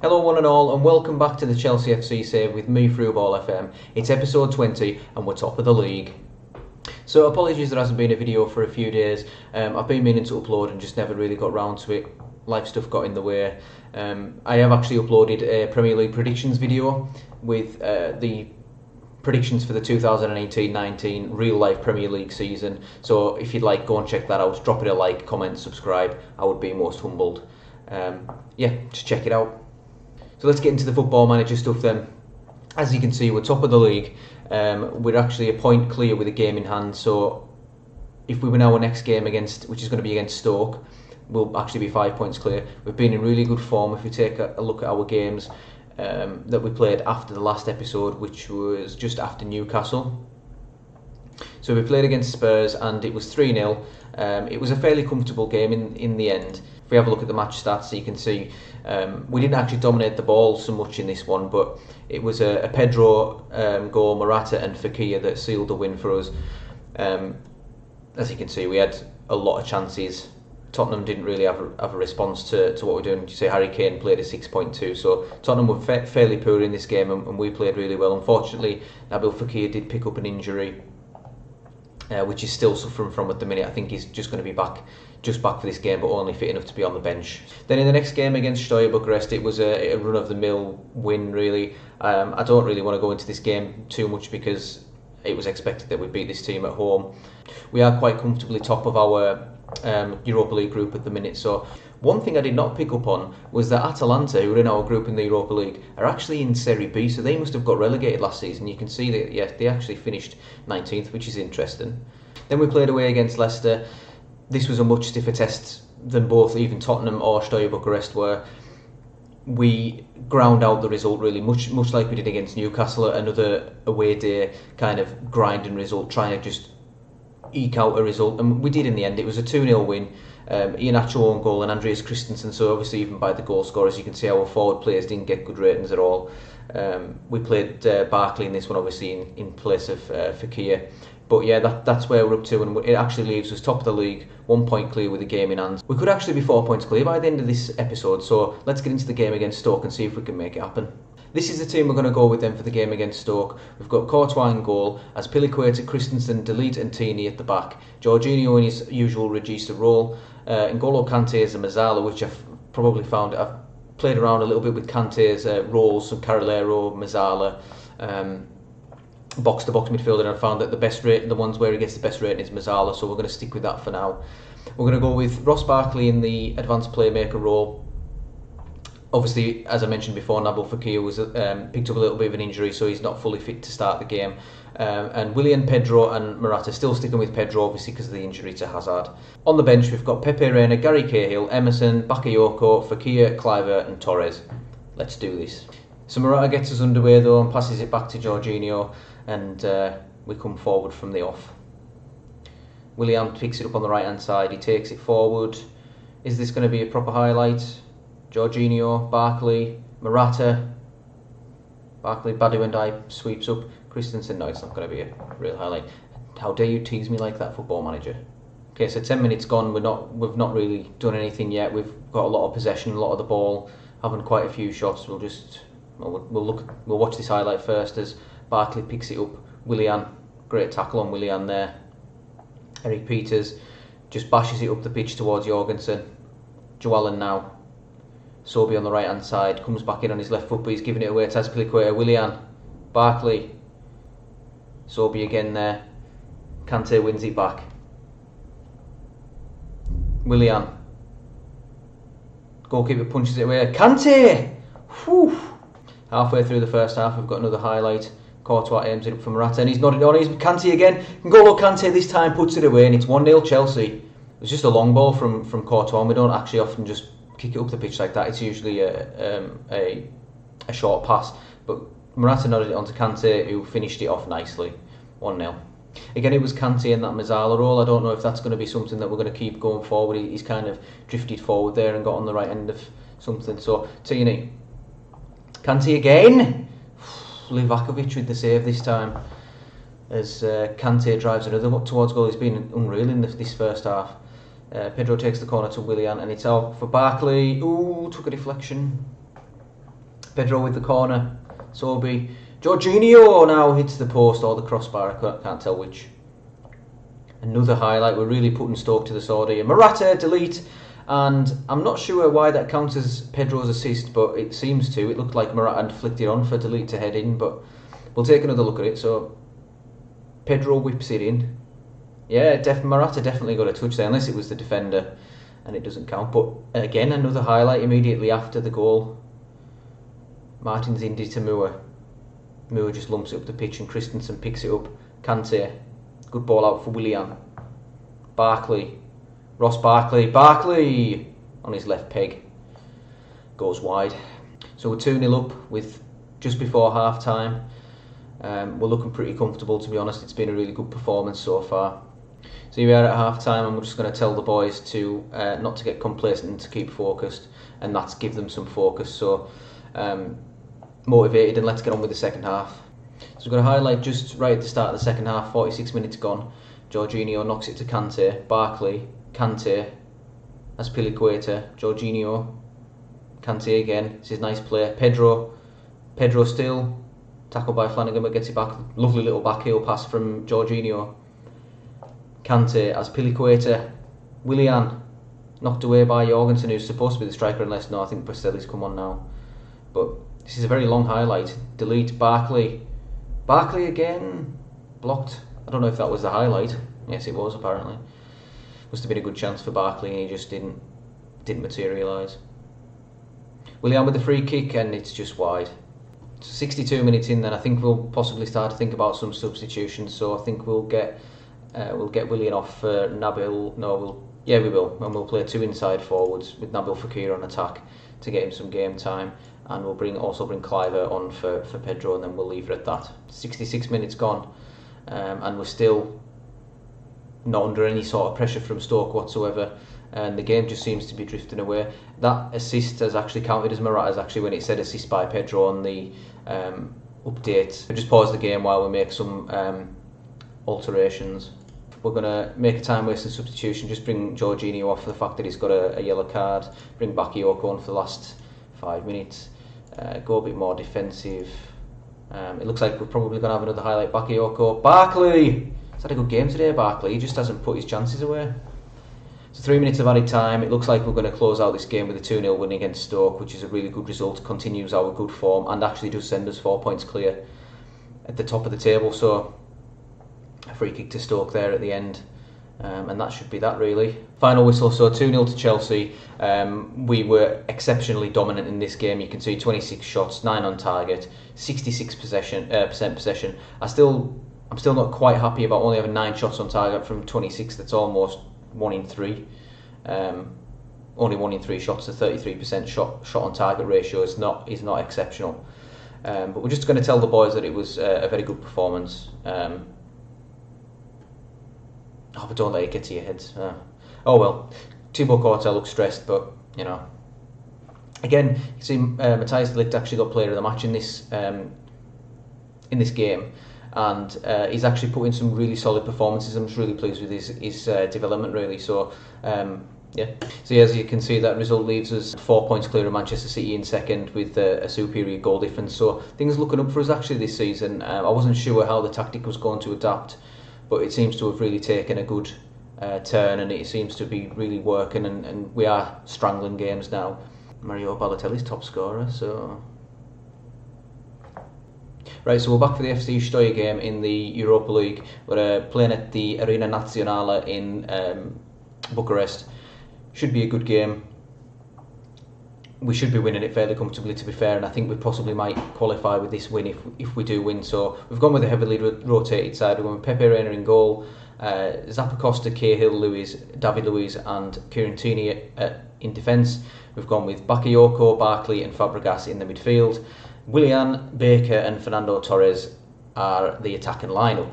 Hello one and all, and welcome back to the Chelsea FC Save with me, Frew FM. It's episode 20 and we're top of the league. So apologies there hasn't been a video for a few days. I've been meaning to upload and just never really got round to it. Life stuff got in the way. I have actually uploaded a Premier League predictions video with the predictions for the 2018-19 real life Premier League season. So if you'd like, go and check that out. Drop it a like, comment, subscribe. I would be most humbled. Just check it out. So let's get into the Football Manager stuff then. As you can see, we're top of the league. We're actually a point clear with a game in hand. So if we win our next game which is going to be against Stoke, we'll actually be 5 points clear. We've been in really good form. If we take a look at our games that we played after the last episode, which was just after Newcastle. So we played against Spurs and it was 3-0. It was a fairly comfortable game in the end. If we have a look at the match stats, you can see we didn't actually dominate the ball so much in this one, but it was a Pedro goal, Morata and Fekir that sealed the win for us. As you can see, we had a lot of chances. Tottenham didn't really have a response to what we're doing. You say Harry Kane played a 6.2, so Tottenham were fairly poor in this game and we played really well. Unfortunately, Nabil Fekir did pick up an injury, which he's still suffering from at the minute. I think he's just going to be back for this game, but only fit enough to be on the bench. Then in the next game against Steaua Bucharest, it was a run-of-the-mill win, really. I don't really want to go into this game too much because it was expected that we'd beat this team at home. We are quite comfortably top of our Europa League group at the minute. So one thing I did not pick up on was that Atalanta, who are in our group in the Europa League, are actually in Serie B, so they must have got relegated last season. You can see that they actually finished 19th, which is interesting. Then we played away against Leicester. This was a much stiffer test than both even Tottenham or Steaua Bucharest were. We ground out the result really, much like we did against Newcastle, another away day kind of grinding result, trying to just eke out a result, and we did in the end. It was a 2-0 win. Iheanacho own goal and Andreas Christensen, so obviously even by the goal scorers you can see our forward players didn't get good ratings at all. We played Barkley in this one, obviously in place of Fekir. But yeah, that's where we're up to, and it actually leaves us top of the league, 1 point clear with a game in hand. We could actually be 4 points clear by the end of this episode, so let's get into the game against Stoke and see if we can make it happen. This is the team we're going to go with then for the game against Stoke. We've got Courtois in goal, as Piliqueta, Christensen, Delete and Tini at the back. Jorginho in his usual Regista role. N'Golo Kante's a Mazzala, which I've played around a little bit with Kante's roles, some Carrilero, Mazzala, box-to-box midfielder, and I found that the ones where he gets the best rating is Mazzala, so we're going to stick with that for now. We're going to go with Ross Barkley in the advanced playmaker role. Obviously, as I mentioned before, Nabil Fekir was picked up a little bit of an injury, so he's not fully fit to start the game. And Willian, Pedro and Morata, still sticking with Pedro obviously because of the injury to Hazard. On the bench we've got Pepe Reina, Gary Cahill, Emerson, Bakayoko, Fekir, Kluivert and Torres. Let's do this. So Morata gets us underway though and passes it back to Jorginho, and we come forward from the off. Willian picks it up on the right hand side, he takes it forward. Is this going to be a proper highlight? Jorginho, Barkley, Morata. Barkley, Badu and I sweeps up. Christensen, no, it's not going to be a real highlight. How dare you tease me like that, Football Manager? Okay, so 10 minutes gone. We've not really done anything yet. We've got a lot of possession, a lot of the ball, having quite a few shots. We'll watch this highlight first as Barkley picks it up. Willian, great tackle on Willian there. Eric Peters just bashes it up the pitch towards Jorgensen. Joellen now. Sobi on the right hand side, comes back in on his left foot, but he's giving it away to Azpilicueta. Willian, Barkley, Sobi again there. Kante wins it back. Willian, goalkeeper punches it away. Kante! Whew. Halfway through the first half, we've got another highlight. Courtois aims it up for Morata, and he's nodded on. He's Kante again. N'Golo Kante this time puts it away, and it's 1-0 Chelsea. It was just a long ball from Courtois, and we don't actually often just kick it up the pitch like that. It's usually a short pass, but Morata nodded it onto Kante, who finished it off nicely. 1-0. Again, it was Kante in that Mazzala role. I don't know if that's going to be something that we're going to keep going forward. He's kind of drifted forward there and got on the right end of something. So Tini, Kante again. Livakovic with the save this time, as Kante drives another towards goal. He's been unreal in this first half. Pedro takes the corner to Willian, and it's out for Barkley. Ooh, took a deflection. Pedro with the corner. Sobi. Jorginho now hits the post or the crossbar. I can't tell which. Another highlight. We're really putting Stoke to the sword here. Morata, delete. And I'm not sure why that counts as Pedro's assist, but it seems to. It looked like Morata had flicked it on for delete to head in, but we'll take another look at it. So Pedro whips it in. Yeah, Morata definitely got a touch there, unless it was the defender, and it doesn't count. But again, another highlight immediately after the goal. Martin's Indy to Moore. Moore just lumps it up the pitch and Christensen picks it up. Kante. Good ball out for Willian. Barkley. Ross Barkley. Barkley! On his left peg. Goes wide. So we're 2-0 up with just before half time. We're looking pretty comfortable, to be honest. It's been a really good performance so far. So here we are at half time, and we're just going to tell the boys to not to get complacent and to keep focused, and that's give them some focus. So motivated, and let's get on with the second half. So we've got a highlight just right at the start of the second half, 46 minutes gone. Jorginho knocks it to Kante. Barkley, Kante, Azpilicueta, Jorginho, Kante again. This is nice play. Pedro still tackled by Flanagan, but gets it back. Lovely little backheel pass from Jorginho. Kante, Azpilicueta, Willian knocked away by Jorgensen, who's supposed to be the striker, unless no, I think Bastelli's come on now. But this is a very long highlight. Delete. Barkley again, blocked. I don't know if that was the highlight. Yes, it was apparently. Must have been a good chance for Barkley, and he just didn't materialise. Willian with the free kick, and it's just wide. 62 minutes in, then I think we'll possibly start to think about some substitutions. So I think we'll get Willian off for Nabil. No, we will, and we'll play two inside forwards with Nabil Fekir on attack to get him some game time, and we'll also bring Cliver on for Pedro, and then we'll leave it at that. 66 minutes gone, and we're still not under any sort of pressure from Stoke whatsoever, and the game just seems to be drifting away. That assist has actually counted as Morata's, actually, when it said assist by Pedro on the update. We'll just pause the game while we make some alterations. We're going to make a time-wasting substitution, just bring Jorginho off for the fact that he's got a yellow card, bring Bakayoko on for the last 5 minutes, go a bit more defensive. It looks like we're probably going to have another highlight. Bakayoko. Barkley! He's had a good game today, Barkley. He just hasn't put his chances away. So 3 minutes of added time. It looks like we're going to close out this game with a 2-0 win against Stoke, which is a really good result, continues our good form, and actually does send us 4 points clear at the top of the table. So a free kick to Stoke there at the end, and that should be that really. Final whistle. So 2-0 to Chelsea. We were exceptionally dominant in this game. You can see 26 shots, 9 on target, 66% possession. I'm still not quite happy about only having 9 shots on target from 26. That's almost 1 in 3. Only 1 in 3 shots. A 33% shot on target ratio is not exceptional. But we're just going to tell the boys that it was a very good performance. But don't let it get to your heads. Oh well. Thibaut Courtois looks stressed, but you know. Again, you see, Matthias de Ligt actually got player of the match in this game, and he's actually put in some really solid performances. I'm just really pleased with his development, really. So yeah. So as you can see, that result leaves us 4 points clear of Manchester City in second with a superior goal difference. So things looking up for us actually this season. I wasn't sure how the tactic was going to adapt, but it seems to have really taken a good turn, and it seems to be really working, and we are strangling games now. Mario Balotelli's top scorer, so... Right, so we're back for the FC Steyr game in the Europa League. We're playing at the Arena Nazionale in Bucharest. Should be a good game. We should be winning it fairly comfortably, to be fair, and I think we possibly might qualify with this win if we do win. So we've gone with a heavily rotated side. We've gone with Pepe Reina in goal, Zappacosta, Cahill, Luiz, David Luiz and Kieran Tierney in defence. We've gone with Bakayoko, Barkley and Fabregas in the midfield. Willian, Baker and Fernando Torres are the attacking lineup.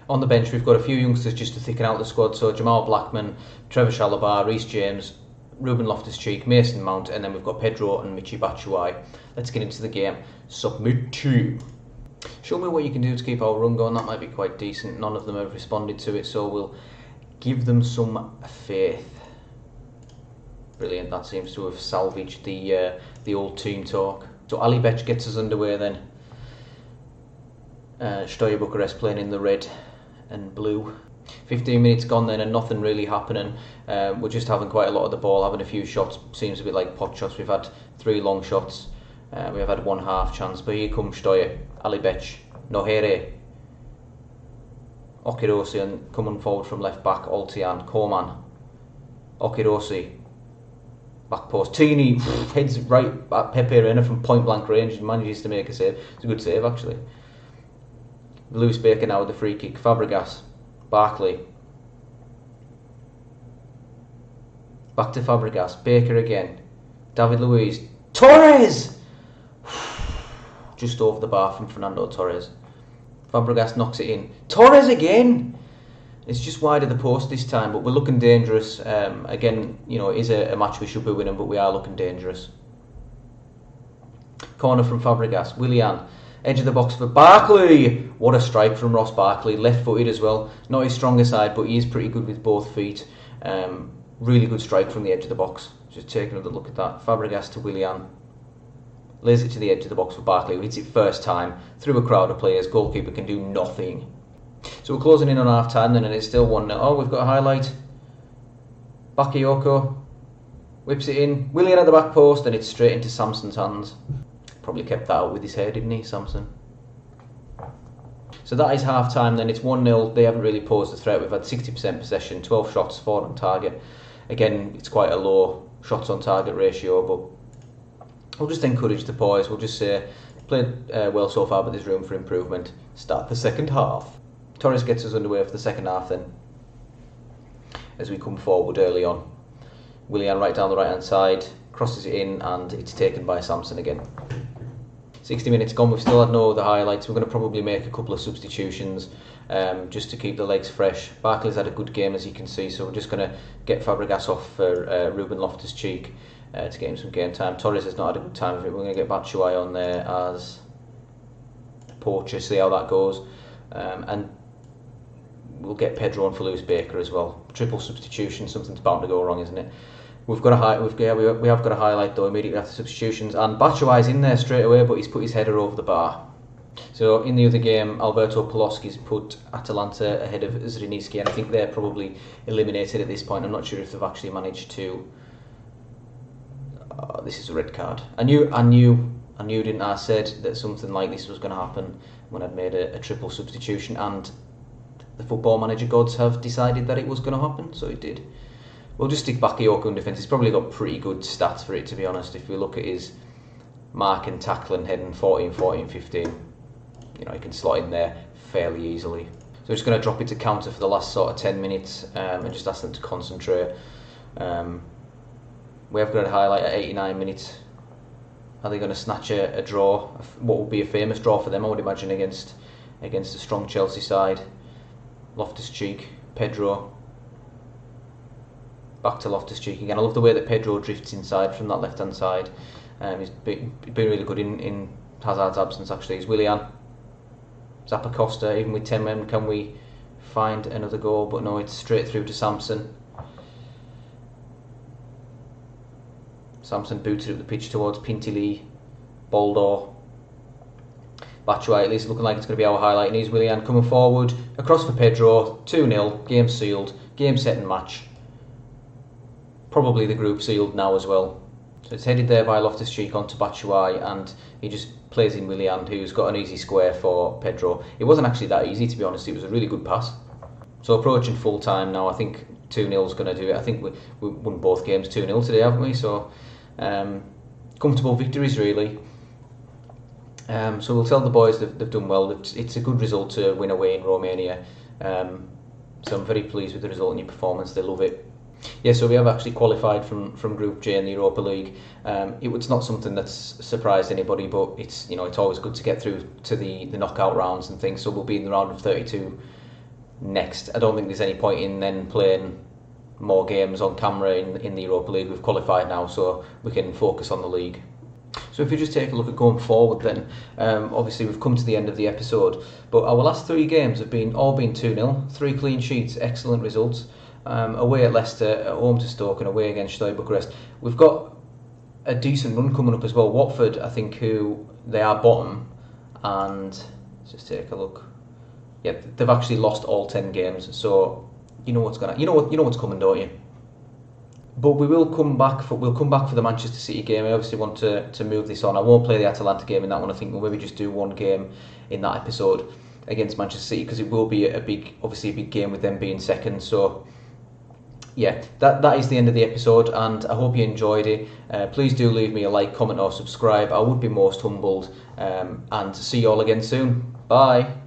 On the bench we've got a few youngsters just to thicken out the squad, so Jamal Blackman, Trevor Chalobah, Reece James, Ruben Loftus-Cheek, Mason Mount, and then we've got Pedro and Michy Batshuayi. Let's get into the game. Submit 2. Show me what you can do to keep our run going. That might be quite decent. None of them have responded to it, so we'll give them some faith. Brilliant. That seems to have salvaged the old team talk. So Alibec gets us underway then. Steaua Bucharest playing in the red and blue. 15 minutes gone then and nothing really happening. We're just having quite a lot of the ball, having a few shots. Seems a bit like pot shots. We've had 3 long shots. We have had 1 half chance. But here comes Steaua. Alibec. Nohere. Okirosi and coming forward from left back. Oltian. Koman. Okirosi. Back post. Tini heads right at Pepe Reina from point blank range and manages to make a save. It's a good save actually. Lewis Baker now with the free kick. Fabregas. Barkley. Back to Fabregas. Baker again. David Luiz. Torres! Just over the bar from Fernando Torres. Fabregas knocks it in. Torres again! It's just wide of the post this time, but we're looking dangerous. Again, you know, it is a match we should be winning, but we are looking dangerous. Corner from Fabregas. Willian. Edge of the box for Barkley. What a strike from Ross Barkley. Left-footed as well. Not his stronger side, but he is pretty good with both feet. Really good strike from the edge of the box. Just take another look at that. Fabregas to Willian. Lays it to the edge of the box for Barkley. Who hits it first time through a crowd of players. Goalkeeper can do nothing. So we're closing in on half-time then, and it's still 1-0. Oh, we've got a highlight. Bakayoko whips it in. Willian at the back post, and it's straight into Samson's hands. Probably kept that out with his hair, didn't he, Samson? So that is half-time then. It's 1-0. They haven't really posed a threat. We've had 60% possession, 12 shots, 4 on target. Again, it's quite a low shots on target ratio, but we'll just encourage the boys. We'll just say, played well so far, but there's room for improvement. Start the second half. Torres gets us underway for the second half then, as we come forward early on. Willian right down the right-hand side, crosses it in, and it's taken by Samson again. 60 minutes gone, we've still had no other highlights. We're going to probably make a couple of substitutions just to keep the legs fresh. Barkley's had a good game, as you can see, so we're just going to get Fabregas off for Ruben Loftus-Cheek to get him some game time. Torres has not had a good time of it. We're going to get Batshuayi on there as poacher, see how that goes. And we'll get Pedro on for Lewis Baker as well. Triple substitution, something's bound to go wrong, isn't it? We have got a highlight though immediately after substitutions, and Batshuayi's in there straight away, but he's put his header over the bar. So in the other game, Alberto Poloski's put Atalanta ahead of Zrinjski, and I think they're probably eliminated at this point. I'm not sure if they've actually managed to. This is a red card. I knew, didn't I? Said that something like this was going to happen when I'd made a triple substitution, and the football manager gods have decided that it was going to happen, so it did. We'll just stick Bakayoko in defence. He's probably got pretty good stats for it, to be honest. If we look at his marking, tackling, heading, 14, 14, 15, you know, he can slot in there fairly easily. So we're just going to drop it to counter for the last sort of 10 minutes and just ask them to concentrate. We have got a highlight at 89 minutes. Are they going to snatch a draw? What would be a famous draw for them, I would imagine, against a strong Chelsea side. Loftus-Cheek, Pedro. Back to Loftus-Cheek again. I love the way that Pedro drifts inside from that left-hand side. He's been really good in Hazard's absence, actually. He's Willian. Zappacosta, even with 10 men, can we find another goal? But no, it's straight through to Samson. Samson booted up the pitch towards Pintili, Baldo. Batshuayi, at least looking like it's going to be our highlight. And here's Willian coming forward. Across for Pedro. 2-0. Game sealed. Game set and match. Probably the group sealed now as well. So it's headed there by Loftus-Cheek onto Batshuayi, and he just plays in Willian, who's got an easy square for Pedro. It wasn't actually that easy, to be honest. It was a really good pass. So approaching full time now. I think 2-0 is going to do it. I think we won both games 2-0 today, haven't we? So comfortable victories, really. So we'll tell the boys they've done well. It's a good result to win away in Romania. So I'm very pleased with the result and your performance. They love it. Yeah, so we have actually qualified from Group J in the Europa League. It's not something that's surprised anybody, but it's always good to get through to the knockout rounds and things. So we'll be in the round of 32 next. I don't think there's any point in then playing more games on camera in the Europa League. We've qualified now, so we can focus on the league. So if you just take a look at going forward then, obviously we've come to the end of the episode, but our last 3 games have all been 2-0, 3 clean sheets, excellent results. Away at Leicester, at home to Stoke, and away against Steaua Bucharest. We've got a decent run coming up as well. Watford, I think, who they are bottom, and let's just take a look. Yeah, they've actually lost all 10 games, so you know what's coming, don't you? But we'll come back for the Manchester City game. I obviously want to move this on. I won't play the Atalanta game in that one. I think we'll maybe just do one game in that episode against Manchester City, because it will be a big game with them being second. So yeah, that is the end of the episode, and I hope you enjoyed it. Please do leave me a like, comment or subscribe. I would be most humbled, and see you all again soon. Bye.